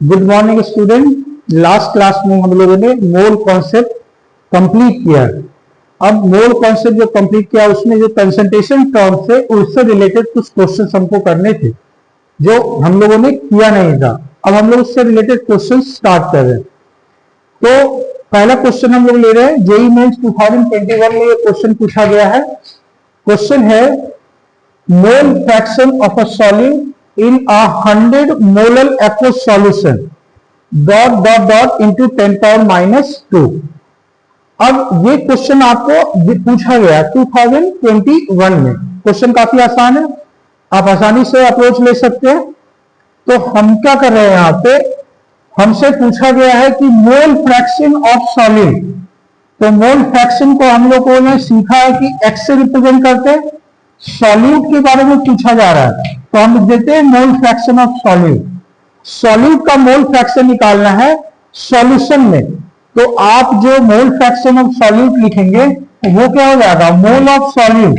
Good morning student. Last class में हम लोगों ने मोल कॉन्सेप्ट कंप्लीट किया। अब मोल कॉन्सेप्ट जो कंप्लीट किया उसमें जो कंसंट्रेशन टर्म थे उससे रिलेटेड कुछ क्वेश्चन हमको करने थे जो हम लोगों ने किया नहीं था। अब हम लोग उससे रिलेटेड क्वेश्चन स्टार्ट कर रहे हैं। तो पहला क्वेश्चन हम लोग ले रहे हैं, जेईई मेंस 2021 में ये क्वेश्चन पूछा गया है। क्वेश्चन है mole fraction of a solid in a 100 molar aqueous solution dot dot dot into 10 power minus 2। अब ये क्वेश्चन आपको पूछा गया 2021 में। क्वेश्चन काफी आसान है, आप आसानी से अप्रोच ले सकते हैं। तो हम क्या कर रहे हैं, यहाँ पे हमसे पूछा गया है कि मोल फ्रैक्शन ऑफ सॉलिड। तो मोल फ्रैक्शन को हम लोगों ने सीखा है कि एक्स से रिप्रेजेंट करते हैं। सॉल्यूट के बारे में पूछा जा रहा है तो हम लिख देते हैं mole fraction of solute. Solute का मोल फ्रैक्शन निकालना है सॉल्यूशन में। तो आप जो मोल फ्रैक्शन ऑफ सॉल्यूट लिखेंगे वो क्या हो जाएगा, mole of solute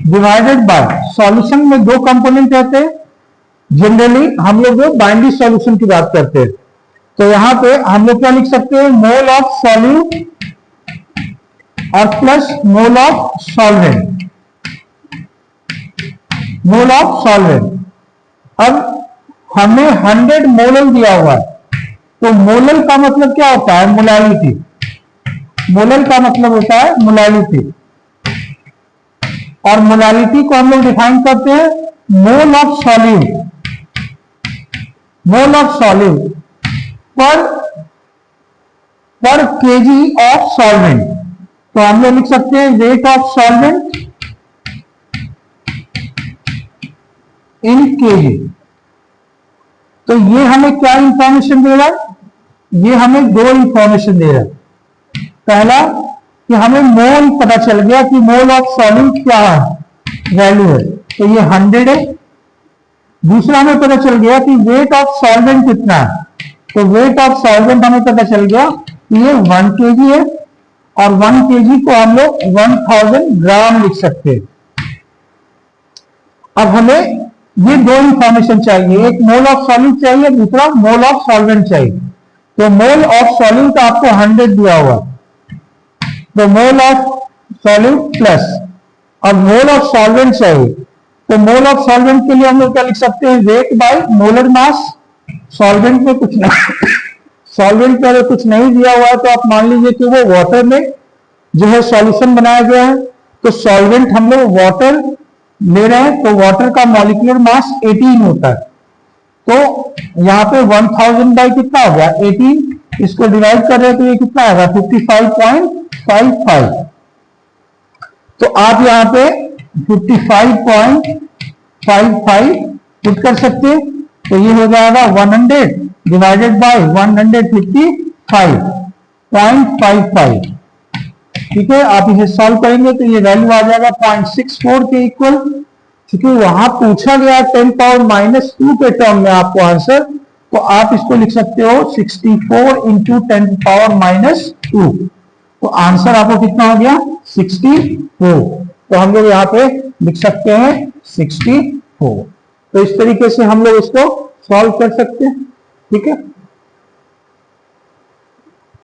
divided by solution में दो कंपोनेंट रहते हैं। जनरली हम लोग जो बाइनरी सॉल्यूशन की बात करते हैं तो यहां पे हम लोग क्या लिख सकते हैं, मोल ऑफ सॉल्यूट और plus mole of solvent, mole of solvent. अब हमें 100 मोलल दिया हुआ है तो मोलल का मतलब क्या होता है, मोलैलिटी। मोलल का मतलब होता है मोलैलिटी और मोलैलिटी को हम लोग डिफाइन करते हैं mole of solute. Mole of solute पर केजी ऑफ सॉल्वेंट। तो हम लोग लिख सकते हैं weight of solvent in KG. तो ये हमें क्या इंफॉर्मेशन दे रहा है, ये हमें दो इंफॉर्मेशन दे रहा है। पहला कि हमें मोल पता चल गया कि मोल ऑफ सॉल्यूट क्या वैल्यू है, तो ये 100 है। दूसरा हमें पता चल गया कि वेट ऑफ सॉल्वेंट कितना है, तो वेट ऑफ सॉल्वेंट हमें पता चल गया कि ये 1 kg है और 1 kg को हम लोग 1000 ग्राम लिख सकते हैं। अब हमें ये दो इंफॉर्मेशन चाहिए, एक मोल ऑफ सॉल्यूट चाहिए, दूसरा मोल ऑफ सॉल्वेंट चाहिए। तो मोल ऑफ सॉल्यूट आपको 100 दिया हुआ, तो मोल ऑफ सॉल्यूट प्लस, अब मोल ऑफ सॉल्वेंट चाहिए तो मोल ऑफ सॉल्वेंट के लिए हम लोग क्या लिख सकते हैं, weight by molar mass. Solvent में कुछ नहीं, सॉल्वेंट में अगर कुछ नहीं दिया हुआ है तो आप मान लीजिए कि वो वाटर में जो है सॉल्यूशन बनाया गया है, तो सॉल्वेंट हम लोग वाटर ले रहे हैं तो वाटर का मॉलिक्यूलर मास 18 होता है। तो यहाँ पे 1000 बाई कितना हो गया 18, इसको डिवाइड कर रहे हैं तो ये कितना आएगा 55.55। तो आप यहाँ पे 55.55 पुट कर सकते हैं तो ये हो जाएगा 100 डिवाइडेड बाई 155.55। ठीक है, आप इसे सॉल्व करेंगे तो ये वैल्यू आ जाएगा 0.64 के इक्वल। क्योंकि वहां पूछा गया 10 पावर माइनस 2 के टर्म में आपको आंसर, तो आप इसको लिख सकते हो 64 इंटू 10 पावर माइनस 2। तो आंसर आपको कितना हो गया 64। तो हम लोग यहाँ पे लिख सकते हैं 64। तो इस तरीके से हम लोग इसको सॉल्व कर सकते हैं। ठीक है।